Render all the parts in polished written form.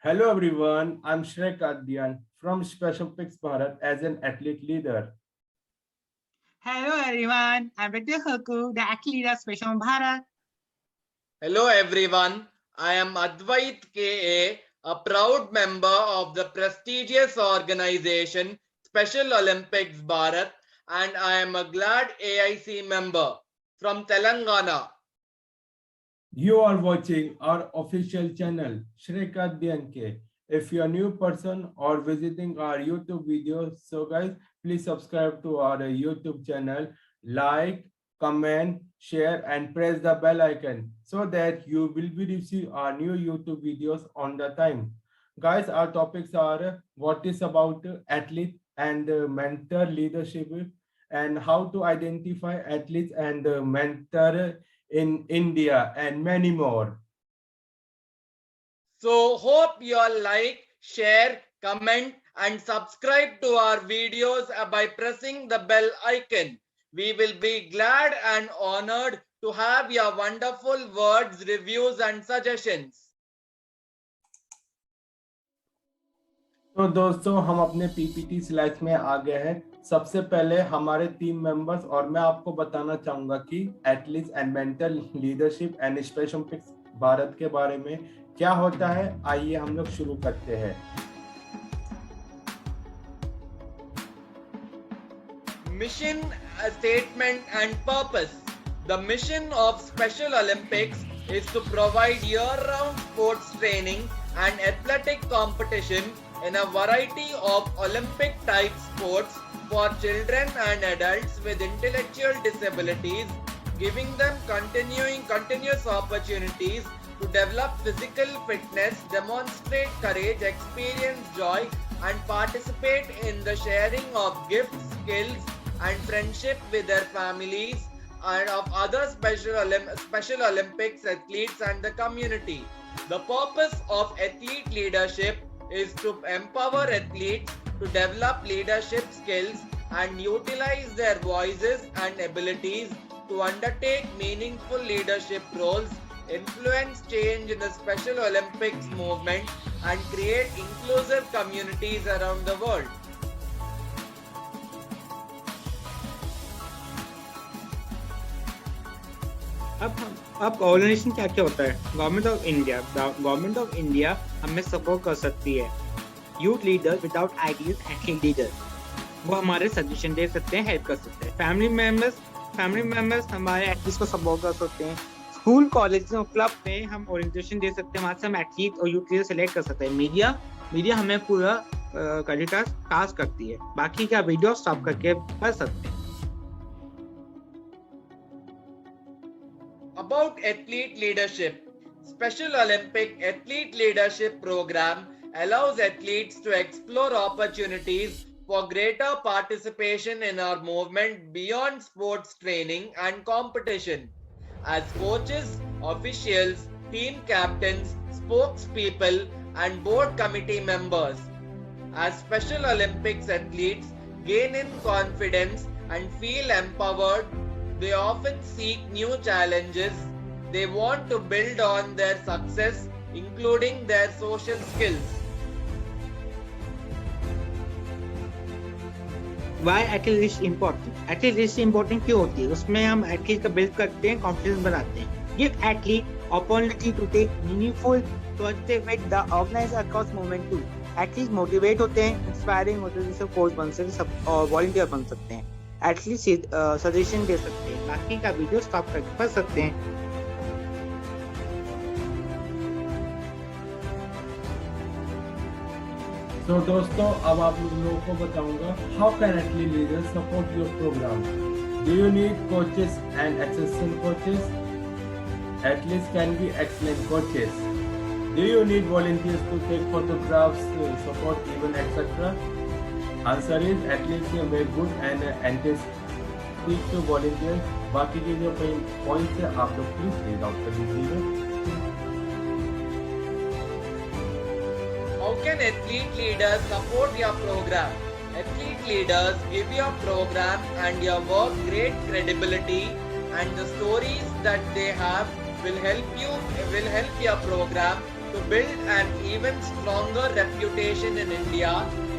Hello everyone, I'm Shrek Adyan from Special Picks Bharat as an athlete leader. Hello everyone, I'm Ritu Haku, the athlete of Special Bharat. Hello everyone, I am Advait KA, a proud member of the prestigious organization Special Olympics Bharat, and I am a glad AIC member from Telangana. You are watching our official channel, Shrek Adyan K. If you're a new person or visiting our YouTube videos, so guys, please subscribe to our YouTube channel, like, comment, share, and press the bell icon so that you will be receiving our new YouTube videos on the time. Guys, our topics are what is about athlete and mentor leadership and how to identify athletes and mentor in India and many more. So hope you all like, share, comment and subscribe to our videos by pressing the bell icon. We will be glad and honored to have your wonderful words, reviews and suggestions. तो दोस्तों हम अपने PPT slides में आ गए हैं। सबसे पहले हमारे टीम मेंबर्स और मैं आपको बताना चाहूंगा कि athletes and mental leadership and special Olympics Bharat के बारे में क्या होता है। आइए हम लोग शुरू करते हैं। Mission, statement and purpose. The mission of Special Olympics is to provide year-round sports training and athletic competition in a variety of Olympic-type sports for children and adults with intellectual disabilities, giving them continuous opportunities to develop physical fitness, demonstrate courage, experience joy, and participate in the sharing of gifts, skills, and friendship with their families and of other Special Olympics athletes and the community. The purpose of athlete leadership is to empower athletes to develop leadership skills and utilize their voices and abilities to undertake meaningful leadership roles, influence change in the Special Olympics movement, and create inclusive communities around the world. अब organisation क्या क्या होता है। Government of India हमें support कर सकती है। Youth leader without ideal athlete leader, वो हमारे सजेशन दे सकते हैं, हेल्प कर सकते हैं। फैमिली मेंबर्स हमारे एथलीट्स को सपोर्ट कर सकते हैं। स्कूल कॉलेज और क्लब में हम ओरिएंटेशन दे सकते हैं, वहाँ से हम एथलीट और यूथ लीडर सेलेक्ट कर सकते हैं। मीडिया हमें पूरा करने का टास्क करती है। बाकी का वीडियो स्टॉप करके पढ़ सकते हैं। About athlete leadership, Special Olympic Athlete Leadership Program allows athletes to explore opportunities for greater participation in our movement beyond sports training and competition. As coaches, officials, team captains, spokespeople, and board committee members. As Special Olympics athletes gain in confidence and feel empowered, they often seek new challenges. They want to build on their success, including their social skills. Why athlete important? Athlete important क्यों होती है? उसमें हम athlete का build करते हैं, confidence बनाते हैं। Give athlete opportunity to take meaningful positive with the organizer across movement too. Athlete motivate होते हैं, इंस्पायरिंग होते हैं, जिससे कोच बन सकते हैं और वॉलंटियर बन सकते हैं। एटलीस्ट सजेशन दे सकते हैं। बाकी का वीडियो स्टॉप करके पढ़ सकते हैं। तो दोस्तों अब आप लोगों को बताऊंगा how can athlete leader support your program. Do you need coaches and assistant coaches? Athletes can be excellent coaches. Do you need volunteers to take photographs, support event, etc.? Answer is athletes can be good and speak to volunteers. बाकी के जो points है आप लोग please read out कर लीजिएगा। How can athlete leaders support your program? Athlete leaders give your program and your work great credibility, and the stories that they have will help your program to build an even stronger reputation in India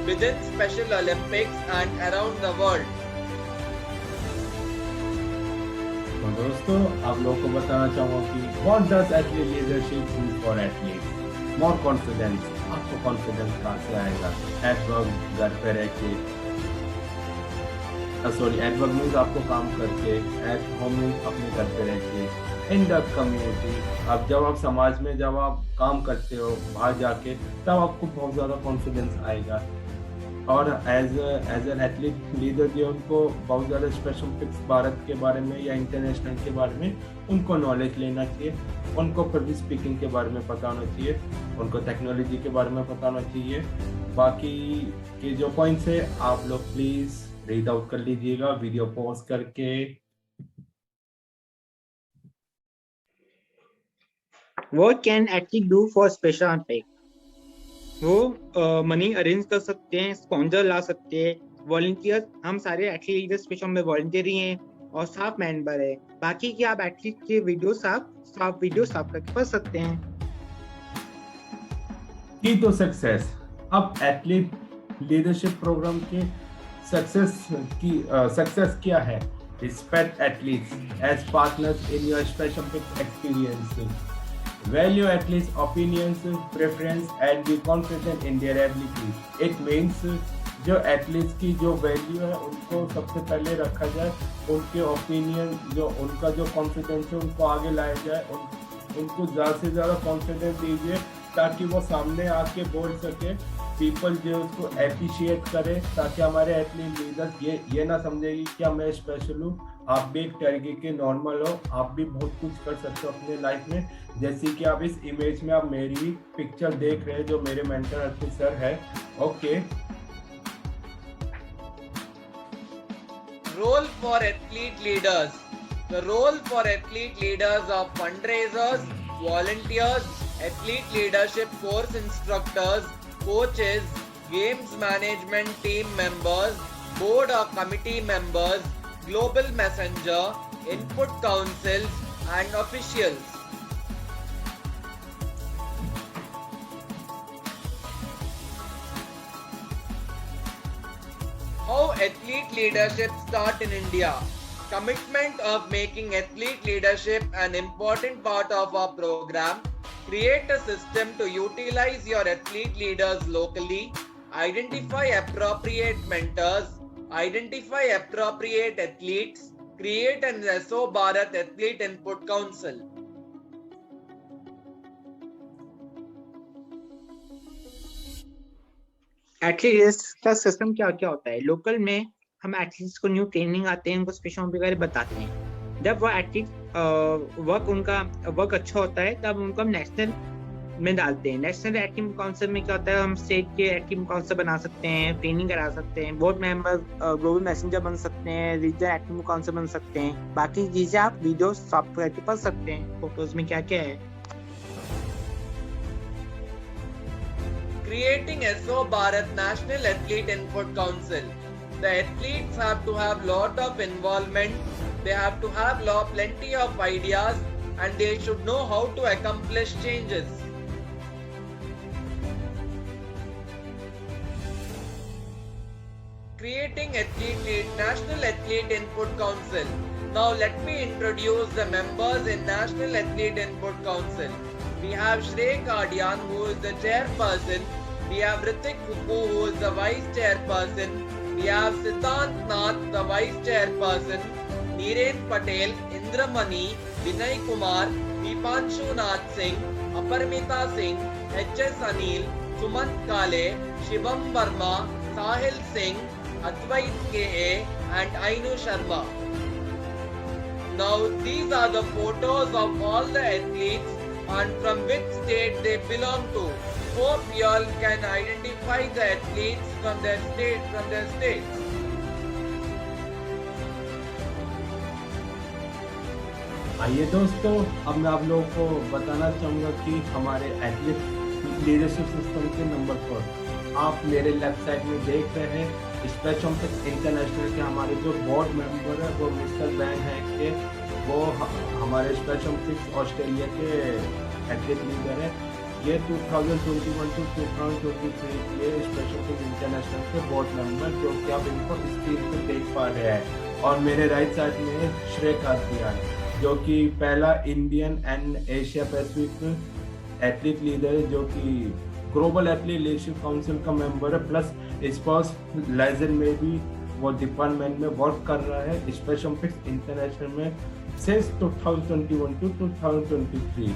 within Special Olympics and around the world. तो दोस्तों आप लोगों को बताना चाहूँगा कि what does athlete leadership do for athletes. More confidence, आपको confidence कहाँ से आएगा? एट वर्क, घर पे रह के, सॉरी एट वर्क मीन्स आपको काम करके, एट होम मीन्स अपने घर पे रह के, इन द कम्युनिटी। अब जब आप समाज में जब आप काम करते हो बाहर जाके, तब आपको बहुत ज़्यादा कॉन्फिडेंस आएगा। और एज एन एथलीट लीडर जो उनको बहुत ज़्यादा स्पेशल ओलंपिक्स भारत के बारे में या इंटरनेशनल के बारे में उनको नॉलेज लेना चाहिए, उनको पब्लिक स्पीकिंग के बारे में पता होना चाहिए, उनको टेक्नोलॉजी के बारे में पता होना चाहिए। बाकी के जो पॉइंट्स है आप लोग प्लीज़ रीड आउट कर लीजिएगा वीडियो पॉज करके। What can athlete do for Special Olympics? वो मनी अरेंज कर सकते हैं, स्पॉन्सर ला सकते हैं, वॉलंटियर, हम सारे एथलीट स्पेशल में वॉलंटियर ही हैं और स्टाफ मेंबर है। बाकी की आप एथलीट के वीडियो साफ करके पढ़ सकते हैं। की तो सक्सेस, अब एथलीट लीडरशिप प्रोग्राम के सक्सेस क्या है? Respect athletes as partners in your Special Olympic experience, value athletes' opinions, preference, and be confident in their abilities. It means जो एथलीट्स की जो वैल्यू है उनको सबसे पहले रखा जाए, उनके ओपिनियन जो उनका जो कॉन्फिडेंस है उनको आगे लाया जाए, उनको ज़्यादा से ज़्यादा कॉन्फिडेंस दीजिए ताकि वो सामने आके बोल सके, पीपल जो उसको अप्रिशिएट करे, ताकि हमारे एथलीट लीडर्स ये ना समझेगी कि मैं स्पेशल हूँ, आप भी एक तरीके के नॉर्मल हो, आप भी बहुत कुछ कर सकते हो अपने लाइफ में। जैसे कि आप इस इमेज में आप मेरी भी पिक्चर देख रहे हैं जो मेरे मेंटर ऑफिसर है। Okay, Role for athlete leaders. The role for athlete leaders are fundraisers, volunteers, athlete leadership course instructors, coaches, games management team members, board or committee members, global messenger, input councils, and officials. How athlete leadership start in India? Commitment of making athlete leadership an important part of our program. Create a system to utilize your athlete leaders locally. Identify appropriate mentors. Identify appropriate athletes. Create an SO Bharat Athlete Input Council. Athlete का system क्या क्या होता है? Local में हम athletes को new training आते हैं, उनको स्पेशल वगैरह बताते हैं। जब वो एथलीट उनका वर्क अच्छा होता है तब उनको हम नेशनल में डालते हैं। नेशनल एथलीट काउंसिल में क्या होता है, हम स्टेट के एथलीट काउंसिल बना सकते हैं, ट्रेनिंग करा सकते हैं, बोर्ड मेंबर, ग्लोबल मैसेंजर बन सकते हैं, रीजनल एथलीट काउंसिल बन सकते हैं। बाकी चीजें आप वीडियो सॉफ्टवेयर के पढ़ सकते हैं, फोटोज में क्या क्या है। Creating SO Bharat National Athlete Input Council. The athletes have to have lot of involvement. They have to have plenty of ideas, and they should know how to accomplish changes. Creating National Athlete Input Council. Now let me introduce the members in National Athlete Input Council. We have Shrey Kardian, who is the chairperson. We have Ritik Fuku, who is the vice chairperson. We have Siddhant Nath, the vice chairperson. Niren Patel, Indramani, Vinay Kumar, Vipanshu Nath Singh, Aparmita Singh, H.S. Anil, Sumant Kale, Shivam Verma, Sahil Singh, Advait K.A. and Ainu Sharma. Now these are the photos of all the athletes and from which state they belong to. Hope you all can identify the athletes from their states. आइए दोस्तों, अब मैं आप लोगों को बताना चाहूँगा कि हमारे एथलीट लीडरशिप सिस्टम के नंबर पर आप मेरे लेफ्ट साइड में देख रहे हैं स्पेशल ओलंपिक इंटरनेशनल के हमारे जो बोर्ड मेंबर है वो मिस्टर वैन है कि वो हमारे स्पेशल ओलंपिक्स ऑस्ट्रेलिया के एथलीट लीडर है। ये 2021 to 2023 ये स्पेशल फिक्स इंटरनेशनल के बोर्ड मेंबर जो कि आप इनको स्क्रीन पे देख पा रहे हैं। और मेरे राइट साइड में है श्रेक आदियान जो कि पहला Indian and Asia Pacific athlete leader है, जो कि ग्लोबल एथलीट लीडरशिप काउंसिल का मेंबर है, प्लस स्पोर्ट्स लाइजन में भी वो डिपार्टमेंट में वर्क कर रहा है स्पेशल फिक्स इंटरनेशनल में सिंस 2021 to 2023।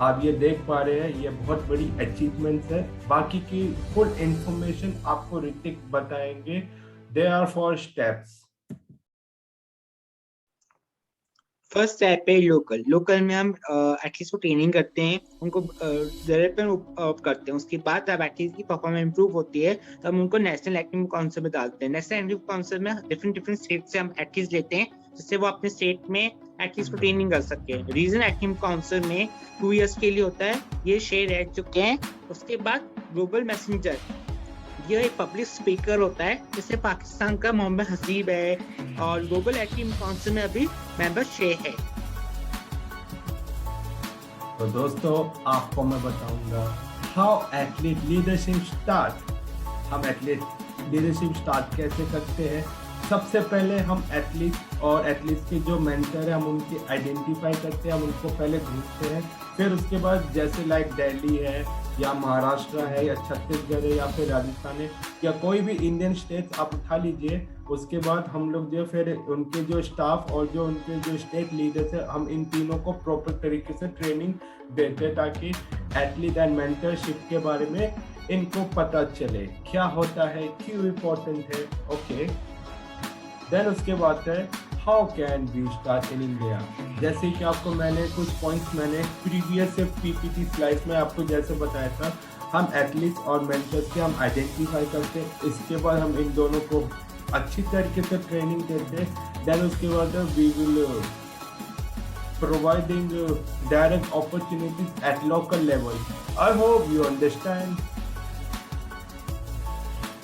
आप ये देख पा रहे हैं, ये बहुत बड़ी अचीवमेंट्स है। बाकी की फुल इंफॉर्मेशन आपको ऋतिक बताएंगे। They are four steps. First step है लोकल में हम एटलीस्ट को ट्रेनिंग करते हैं, उनको डेवलपमेंट करते हैं। उसके बाद जब एटलीस्ट की परफॉर्मेंस इंप्रूव होती है तब उनको नेशनल एकेडमिक काउंसिल में डालते हैं। नेशनल एकेडमिक काउंसिल में डिफरेंट स्टेट से हम एटलीस्ट लेते हैं जिससे वो अपने स्टेट में एटलीस्ट को ट्रेनिंग कर सके। रीजनल एकेडमिक काउंसिल में 2 years के लिए होता है, ये शेयर रह चुके हैं। उसके बाद ग्लोबल मैसेंजर, ये एक पब्लिक स्पीकर होता है जिससे पाकिस्तान का मोहम्मद हसीब है और ग्लोबल एकेडमिक काउंसिल में अभी मेंबर 6 है। तो दोस्तों आपको मैं बताऊंगा हाउ एथलीट लीडरशिप स्टार्ट। हम एथलीट लीडरशिप स्टार्ट कैसे करते हैं। सबसे पहले हम एथलीट और एथलीट के जो मेंटर है हम उनकी आइडेंटिफाई करते हैं, हम उनको पहले ढूंढते हैं। फिर उसके बाद जैसे लाइक दिल्ली है या महाराष्ट्र है या छत्तीसगढ़ है या फिर राजस्थान है या कोई भी इंडियन स्टेट आप उठा लीजिए। उसके बाद हम लोग जो फिर उनके जो स्टाफ और जो उनके जो स्टेट लीडर्स है हम इन तीनों को प्रॉपर तरीके से ट्रेनिंग देते हैं ताकि एथलीट एंड मेंटरशिप के बारे में इनको पता चले क्या होता है, क्यों इम्पोर्टेंट है। ओके, देन उसके बाद है how can we start in India. जैसे कि आपको मैंने कुछ पॉइंट्स मैंने प्रीवियस से पीपीटी स्लाइड्स में आपको जैसे बताया था, हम एथलीट्स और मेंटर्स के हम आइडेंटिफाई करते हैं। इसके बाद हम इन दोनों को अच्छी तरीके से ट्रेनिंग देते हैं। देन उसके बाद we will providing direct opportunities at local level. I hope you understand.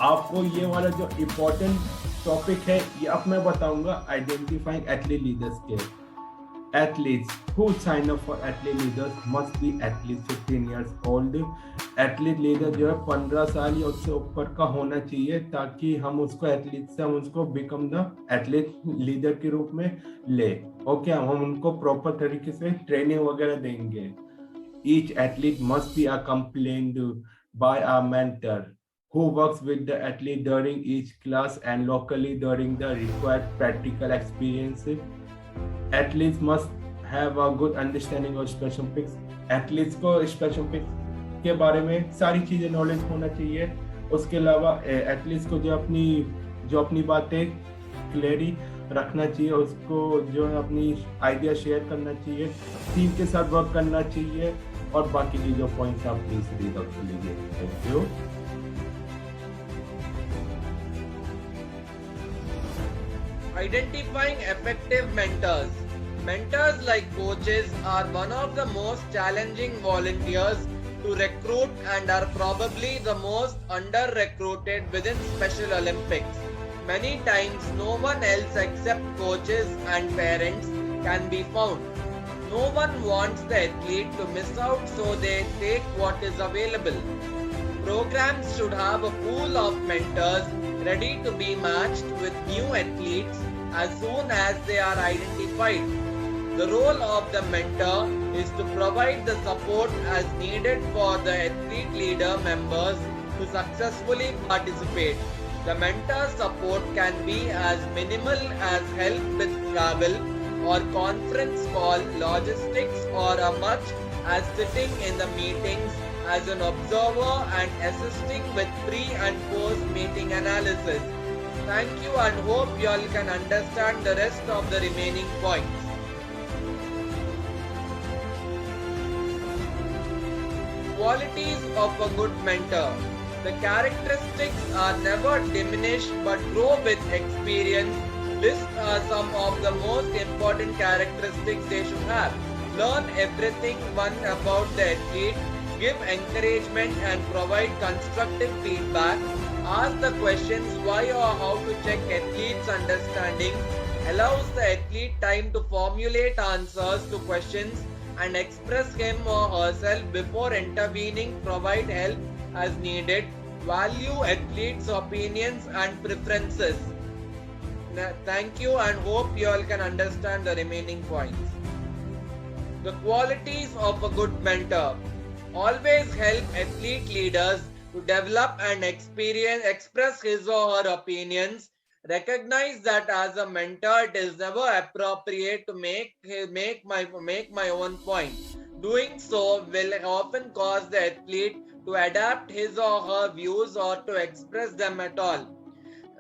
आपको ये वाला जो इम्पोर्टेंट टॉपिक है ये अब मैं बताऊंगा आइडेंटिफाइंग एथलीट लीडर्स के। Athletes who sign up for athlete leaders must be at least 15 years old. Athlete leader जो है 15 साल या उससे ऊपर का होना चाहिए ताकि हम उसको एथलीट से हम उसको बिकम द एथलीट लीडर के रूप में ले। ओके, हम उनको प्रॉपर तरीके से ट्रेनिंग वगैरह देंगे। Each athlete must be accompanied by a mentor who works with the athlete during each class and locally during the required practical experience. Athletes must have a good understanding of special Olympics. Athletes को special Olympics के बारे में सारी चीजें knowledge होना चाहिए। उसके अलावा एथलीट्स को जो अपनी बातें क्लियरली रखना चाहिए, उसको जो है अपनी आइडिया शेयर करना चाहिए, टीम के साथ वर्क करना चाहिए और बाकी की जो पॉइंट्स आप प्लीज रीड आउट कर लीजिए। Thank you. Identifying effective mentors. Mentors, like coaches, are one of the most challenging volunteers to recruit and are probably the most under-recruited within Special Olympics. Many times, no one else except coaches and parents can be found. No one wants the athlete to miss out, so they take what is available. Programs should have a pool of mentors ready to be matched with new athletes as soon as they are identified. The role of the mentor is to provide the support as needed for the athlete leader members to successfully participate. The mentor support can be as minimal as help with travel or conference call logistics or as much as sitting in the meetings as an observer and assisting with pre and post meeting analysis. Thank you and hope you all can understand the rest of the remaining points. Qualities of a good mentor. The characteristics are never diminished but grow with experience. These are some of the most important characteristics they should have. Learn everything one about the athlete. Give encouragement and provide constructive feedback. Ask the questions why or how to check athletes' understanding. Allows the athlete time to formulate answers to questions and express him or herself before intervening, provide help as needed, value athletes' opinions and preferences. Thank you and hope you all can understand the remaining points. The qualities of a good mentor. Always help athlete leaders to develop and express his or her opinions. Recognize that as a mentor, it is never appropriate to make my own point. Doing so will often cause the athlete to adapt his or her views or to express them at all.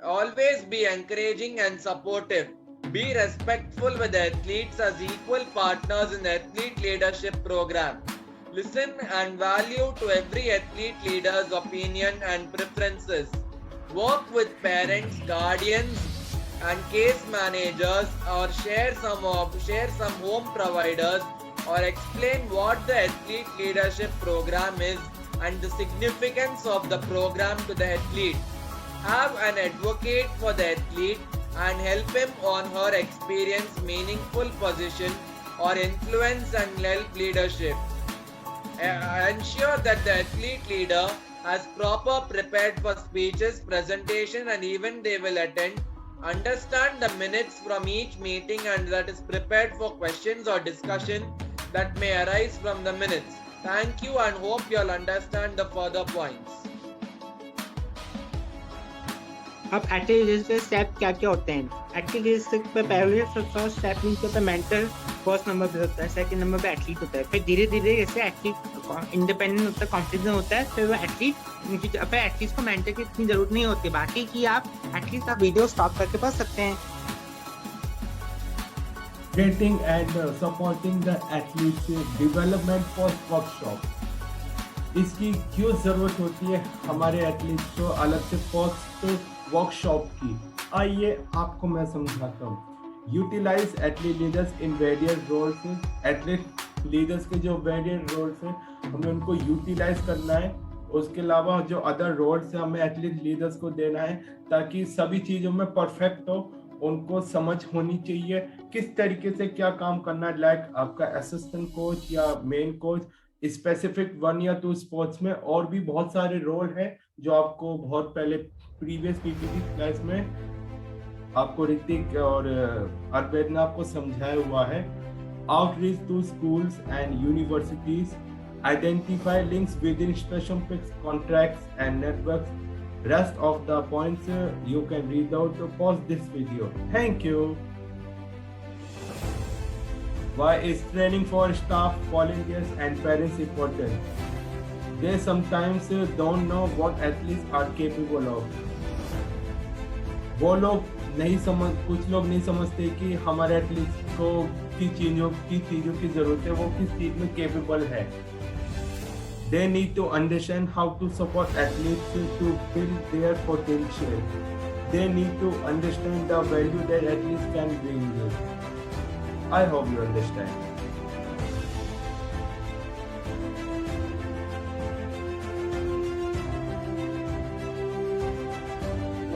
Always be encouraging and supportive. Be respectful with the athletes as equal partners in the athlete leadership program. Listen and value to every athlete leader's opinion and preferences. Work with parents, guardians, and case managers, or share some home providers, or explain what the athlete leadership program is and the significance of the program to the athlete. Have an advocate for the athlete and help him on her experience meaningful position or influence and help leadership. Ensure that the athlete leader has proper prepared for speeches, presentation and even they will attend. Understand the minutes from each meeting and that is prepared for questions or discussion that may arise from the minutes. Thank you and hope you all understand the further points. अब athlete के step क्या क्या होते हैं? Athlete पे पहले first step means होता है मेंटर, फर्स्ट नंबर पे होता है, सेकंड नंबर पे एथलीट होता है, फिर धीरे धीरे जैसे एथलीट इंडिपेंडेंट होता है, कॉन्फिडेंट होता है, फिर वो एथलीट को मेंटर की इतनी जरूरत नहीं होती, बाकी की आप एथलीट का वीडियो स्टॉप करके पढ़ सकते हैं. Getting and supporting the athletes development for workshop. इसकी क्यों जरूरत होती है हमारे एथलीट्स को अलग से पोस्ट वर्कशॉप की? आइए आपको मैं समझाता हूँ. Utilise athlete leaders in various roles. Athlete leaders के जो वेरियस रोल्स हैं हमें उनको यूटिलाइज करना है. उसके अलावा जो अदर रोल्स हैं हमें एथलीट लीडर्स को देना है ताकि सभी चीज़ों में परफेक्ट हो. उनको समझ होनी चाहिए किस तरीके से क्या काम करना है. लाइक आपका असिस्टेंट कोच या मेन कोच, स्पेसिफिक 1 या 2 स्पोर्ट्स में और भी बहुत सारे रोल हैं जो आपको बहुत पहले प्रीवियस पीपीटी क्लास में आपको ऋतिक और अरविंद ने आपको समझाया हुआ है. Outreach to schools and universities, identify links with in special contracts and networks. Rest of the points you can read out to pause this video. Thank you. Why is training for staff, volunteers and parents important? They sometimes don't know what athletes are capable of. वो लोग कुछ लोग नहीं समझते कि हमारे athletes को किस चीजों की जरूरत है, वो किस चीज में केपेबल है. They need to understand how to support athletes to build their potential. They need to understand the value that athletes can bring. I hope you understand.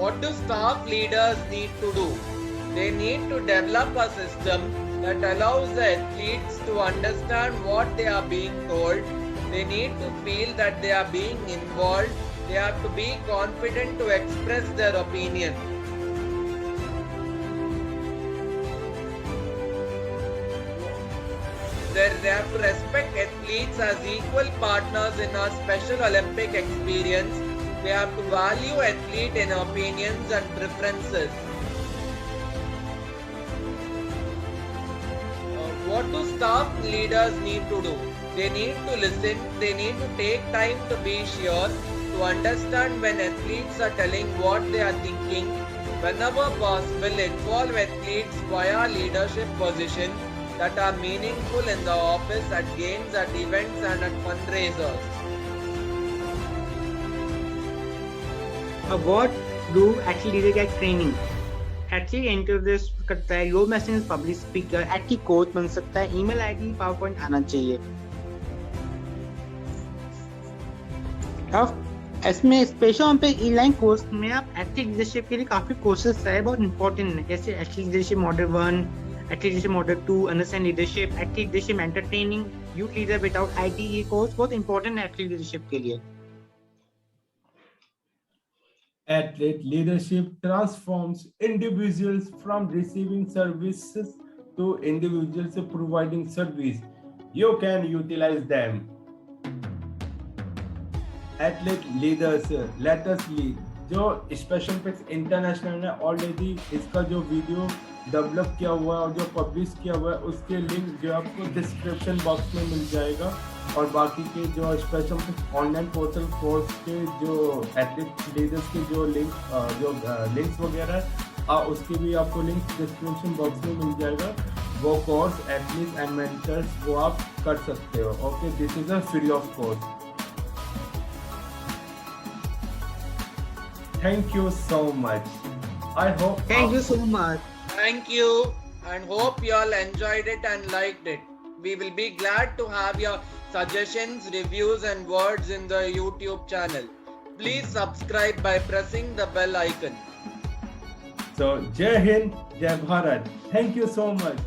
What do staff leaders need to do? They need to develop a system that allows the athletes to understand what they are being told. They need to feel that they are being involved. They have to be confident to express their opinion. They have to respect athletes as equal partners in our Special Olympic experience. They have to value athlete in opinions and preferences. What do staff leaders need to do? They need to listen, they need to take time to be sure, to understand when athletes are telling what they are thinking. Whenever possible, involve athletes via leadership positions that are meaningful in the office, at games, at events and at fundraisers. What do athlete leaders get training? Athlete interviews करता है, लो message public speaker, athlete coach बन सकता है, email ID PowerPoint आना चाहिए. अब इसमें स्पेशल ओलंपिक ऑनलाइन कोर्स में आप एथलीट लीडरशिप के लिए काफी कोर्सेज है, बहुत इंपॉर्टेंट है, जैसे athlete leadership model 1, Athlete Leadership Model 2, Understand Leadership, Athlete Leadership Mentor Training, Youth Leader Without IT, ये कोर्स बहुत इंपॉर्टेंट है एथलीट लीडरशिप के लिए. Athlete leadership transforms individuals from receiving services to individuals providing service. You can utilize them. Athlete leaders, let us lead. जो special pics international ने already इसका जो video develop किया हुआ है और जो पब्लिश किया हुआ है उसके लिंक जो आपको डिस्क्रिप्शन बॉक्स में मिल जाएगा. और बाकी के जो special picks online portal course के जो एथलीट लीडर्स के जो लिंक्स वगैरह उसके भी आपको लिंक डिस्क्रिप्शन बॉक्स में मिल जाएगा. वो कोर्स एथलीट एंड मेंटर्स वो आप कर सकते हो. Okay, this is a free of course. Thank you so much. I hope. Thank you so much. Thank you and hope you all enjoyed it and liked it. We will be glad to have your suggestions, reviews and words in the YouTube channel. Please subscribe by pressing the bell icon. So, Jai Hind, Jai Bharat. Thank you so much.